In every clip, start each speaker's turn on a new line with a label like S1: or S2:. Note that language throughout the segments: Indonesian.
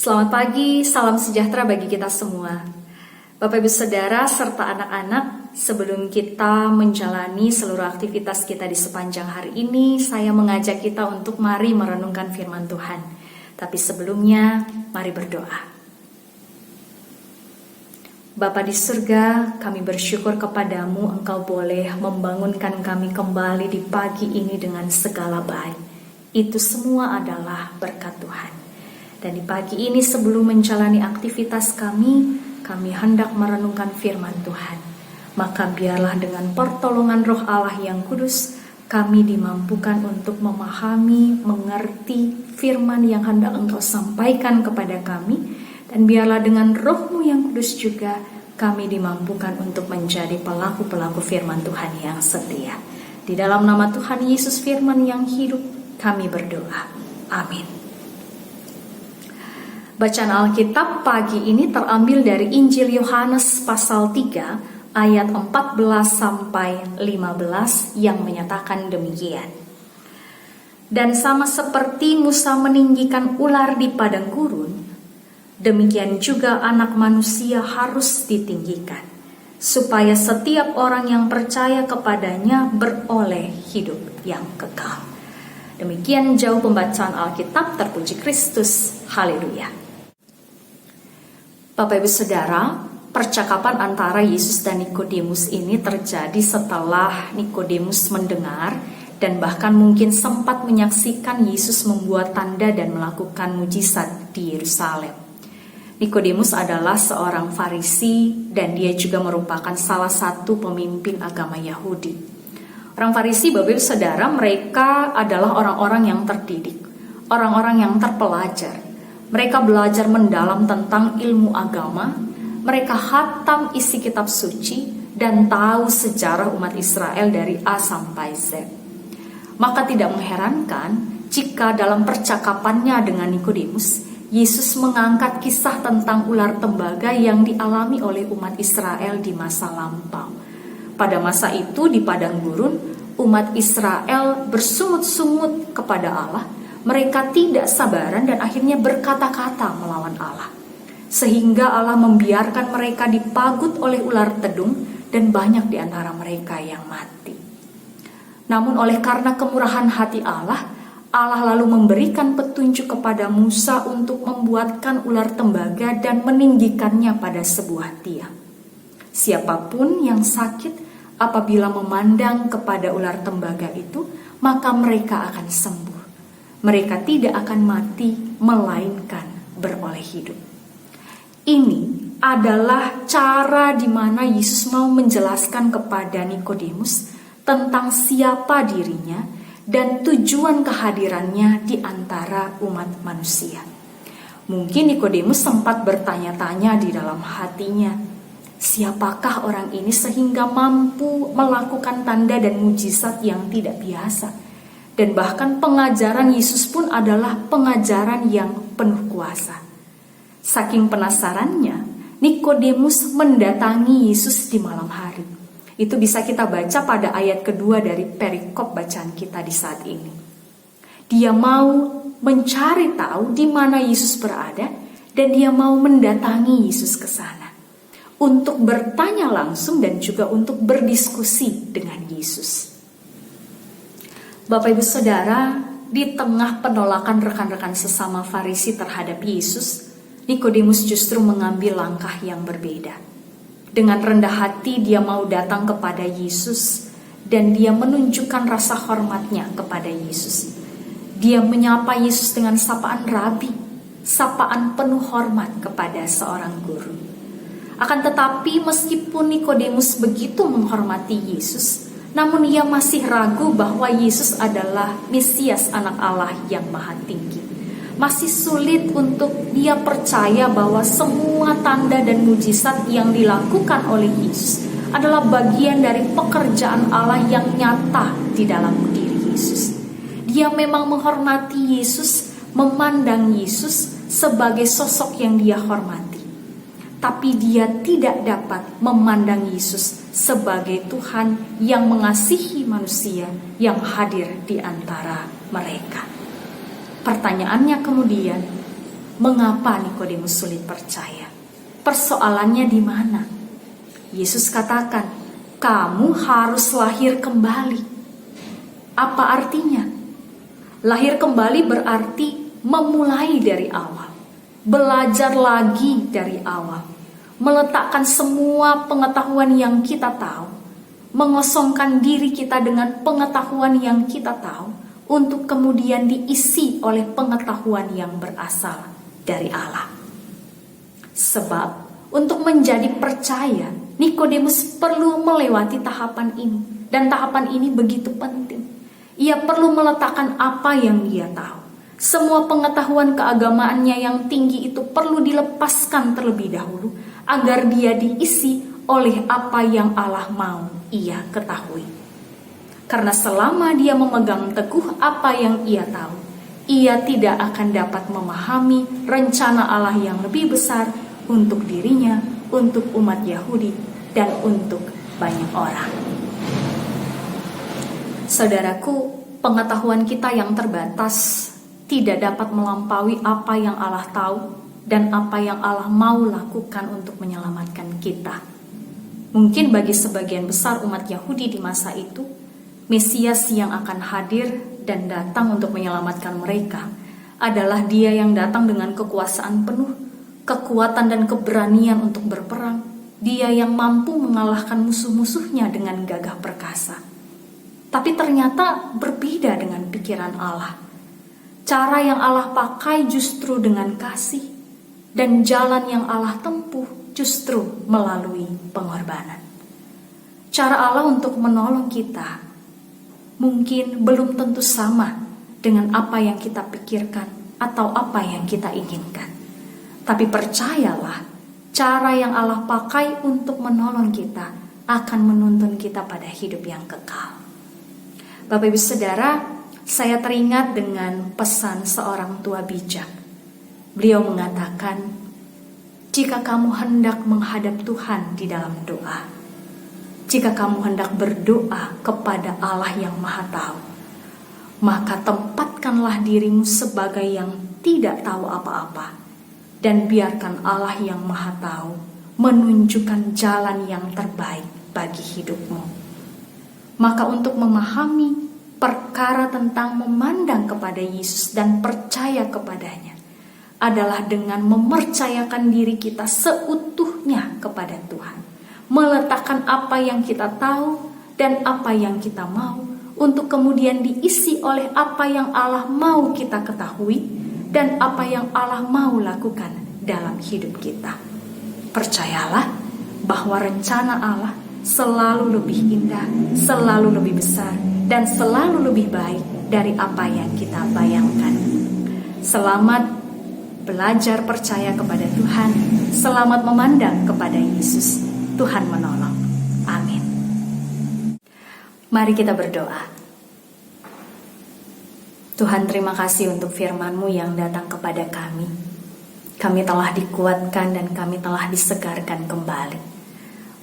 S1: Selamat pagi, salam sejahtera bagi kita semua. Bapak Ibu Saudara serta anak-anak, sebelum kita menjalani seluruh aktivitas kita di sepanjang hari ini, saya mengajak kita untuk mari merenungkan firman Tuhan. Tapi sebelumnya, mari berdoa. Bapa di surga, kami bersyukur kepadamu Engkau boleh membangunkan kami kembali di pagi ini dengan segala baik. Itu semua adalah berkat Tuhan. Dan di pagi ini sebelum menjalani aktivitas kami hendak merenungkan firman Tuhan. Maka biarlah dengan pertolongan Roh Allah yang kudus, kami dimampukan untuk memahami, mengerti firman yang hendak Engkau sampaikan kepada kami. Dan biarlah dengan Roh-Mu yang kudus juga, kami dimampukan untuk menjadi pelaku-pelaku firman Tuhan yang setia. Di dalam nama Tuhan Yesus firman yang hidup, kami berdoa. Amin. Bacaan Alkitab pagi ini terambil dari Injil Yohanes pasal 3 ayat 14 sampai 15 yang menyatakan demikian. Dan sama seperti Musa meninggikan ular di padang gurun, demikian juga Anak Manusia harus ditinggikan, supaya setiap orang yang percaya kepadanya beroleh hidup yang kekal. Demikian jauh pembacaan Alkitab, terpuji Kristus. Haleluya. Bapak Ibu Saudara, percakapan antara Yesus dan Nikodemus ini terjadi setelah Nikodemus mendengar dan bahkan mungkin sempat menyaksikan Yesus membuat tanda dan melakukan mujizat di Yerusalem. Nikodemus adalah seorang Farisi dan dia juga merupakan salah satu pemimpin agama Yahudi. Orang Farisi, Bapak Ibu Saudara, mereka adalah orang-orang yang terdidik, orang-orang yang terpelajar. Mereka belajar mendalam tentang ilmu agama, mereka khatam isi kitab suci, dan tahu sejarah umat Israel dari A sampai Z. Maka tidak mengherankan jika dalam percakapannya dengan Nikodemus, Yesus mengangkat kisah tentang ular tembaga yang dialami oleh umat Israel di masa lampau. Pada masa itu di padang gurun, umat Israel bersungut-sungut kepada Allah. Mereka tidak sabaran dan akhirnya berkata-kata melawan Allah. Sehingga Allah membiarkan mereka dipagut oleh ular tedung dan banyak di antara mereka yang mati. Namun oleh karena kemurahan hati Allah, Allah lalu memberikan petunjuk kepada Musa untuk membuatkan ular tembaga dan meninggikannya pada sebuah tiang. Siapapun yang sakit apabila memandang kepada ular tembaga itu, maka mereka akan sembuh. Mereka tidak akan mati, melainkan beroleh hidup. Ini adalah cara di mana Yesus mau menjelaskan kepada Nikodemus tentang siapa dirinya dan tujuan kehadirannya di antara umat manusia. Mungkin Nikodemus sempat bertanya-tanya di dalam hatinya, siapakah orang ini sehingga mampu melakukan tanda dan mujizat yang tidak biasa? Dan bahkan pengajaran Yesus pun adalah pengajaran yang penuh kuasa. Saking penasarannya, Nikodemus mendatangi Yesus di malam hari. Itu bisa kita baca pada ayat kedua dari perikop bacaan kita di saat ini. Dia mau mencari tahu di mana Yesus berada dan dia mau mendatangi Yesus ke sana untuk bertanya langsung dan juga untuk berdiskusi dengan Yesus. Bapak Ibu Saudara, di tengah penolakan rekan-rekan sesama Farisi terhadap Yesus, Nikodemus justru mengambil langkah yang berbeda. Dengan rendah hati dia mau datang kepada Yesus dan dia menunjukkan rasa hormatnya kepada Yesus. Dia menyapa Yesus dengan sapaan rabi, sapaan penuh hormat kepada seorang guru. Akan tetapi meskipun Nikodemus begitu menghormati Yesus, namun ia masih ragu bahwa Yesus adalah Mesias Anak Allah yang Maha Tinggi. Masih sulit untuk dia percaya bahwa semua tanda dan mujizat yang dilakukan oleh Yesus adalah bagian dari pekerjaan Allah yang nyata di dalam diri Yesus. Dia memang menghormati Yesus, memandang Yesus sebagai sosok yang dia hormati. Tapi dia tidak dapat memandang Yesus sebagai Tuhan yang mengasihi manusia yang hadir di antara mereka. Pertanyaannya kemudian, Mengapa Nikodemus sulit percaya? Persoalannya di mana? Yesus katakan, kamu harus lahir kembali. Apa artinya? Lahir kembali berarti memulai dari awal. Belajar lagi dari awal. Meletakkan semua pengetahuan yang kita tahu. Mengosongkan diri kita dengan pengetahuan yang kita tahu. Untuk kemudian diisi oleh pengetahuan yang berasal dari Allah. Sebab untuk menjadi percaya, Nikodemus perlu melewati tahapan ini. Dan tahapan ini begitu penting. Ia perlu meletakkan apa yang dia tahu. Semua pengetahuan keagamaannya yang tinggi itu perlu dilepaskan terlebih dahulu, agar dia diisi oleh apa yang Allah mau ia ketahui. Karena selama dia memegang teguh apa yang ia tahu, ia tidak akan dapat memahami rencana Allah yang lebih besar untuk dirinya, untuk umat Yahudi, dan untuk banyak orang. Saudaraku, pengetahuan kita yang terbatas tidak dapat melampaui apa yang Allah tahu dan apa yang Allah mau lakukan untuk menyelamatkan kita. Mungkin bagi sebagian besar umat Yahudi di masa itu, Mesias yang akan hadir dan datang untuk menyelamatkan mereka adalah Dia yang datang dengan kekuasaan penuh, kekuatan dan keberanian untuk berperang. Dia yang mampu mengalahkan musuh-musuhnya dengan gagah perkasa. Tapi ternyata berbeda dengan pikiran Allah. Cara yang Allah pakai justru dengan kasih, dan jalan yang Allah tempuh justru melalui pengorbanan. Cara Allah untuk menolong kita mungkin belum tentu sama dengan apa yang kita pikirkan atau apa yang kita inginkan. Tapi percayalah, cara yang Allah pakai untuk menolong kita akan menuntun kita pada hidup yang kekal. Bapak Ibu Saudara, saya teringat dengan pesan seorang tua bijak. Beliau mengatakan, jika kamu hendak menghadap Tuhan di dalam doa, jika kamu hendak berdoa kepada Allah yang Maha Tahu, maka tempatkanlah dirimu sebagai yang tidak tahu apa-apa, dan biarkan Allah yang Maha Tahu menunjukkan jalan yang terbaik bagi hidupmu. Maka untuk memahami perkara tentang memandang kepada Yesus dan percaya kepadanya adalah dengan mempercayakan diri kita seutuhnya kepada Tuhan. Meletakkan apa yang kita tahu dan apa yang kita mau untuk kemudian diisi oleh apa yang Allah mau kita ketahui dan apa yang Allah mau lakukan dalam hidup kita. Percayalah bahwa rencana Allah selalu lebih indah, selalu lebih besar, dan selalu lebih baik dari apa yang kita bayangkan. Selamat belajar percaya kepada Tuhan, selamat memandang kepada Yesus. Tuhan menolong. Amin. Mari kita berdoa. Tuhan, terima kasih untuk firman-Mu yang datang kepada kami. Kami telah dikuatkan dan kami telah disegarkan kembali.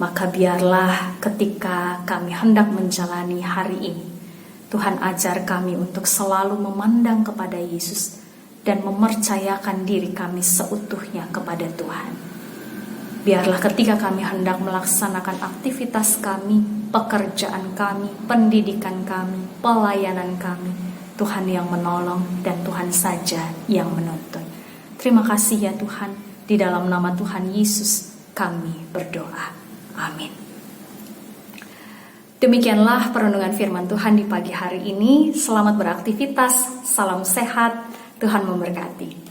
S1: Maka biarlah ketika kami hendak menjalani hari ini, Tuhan ajar kami untuk selalu memandang kepada Yesus dan mempercayakan diri kami seutuhnya kepada Tuhan. Biarlah ketika kami hendak melaksanakan aktivitas kami, pekerjaan kami, pendidikan kami, pelayanan kami, Tuhan yang menolong dan Tuhan saja yang menuntun. Terima kasih ya Tuhan, di dalam nama Tuhan Yesus kami berdoa. Amin. Demikianlah perenungan firman Tuhan di pagi hari ini. Selamat beraktivitas, salam sehat, Tuhan memberkati.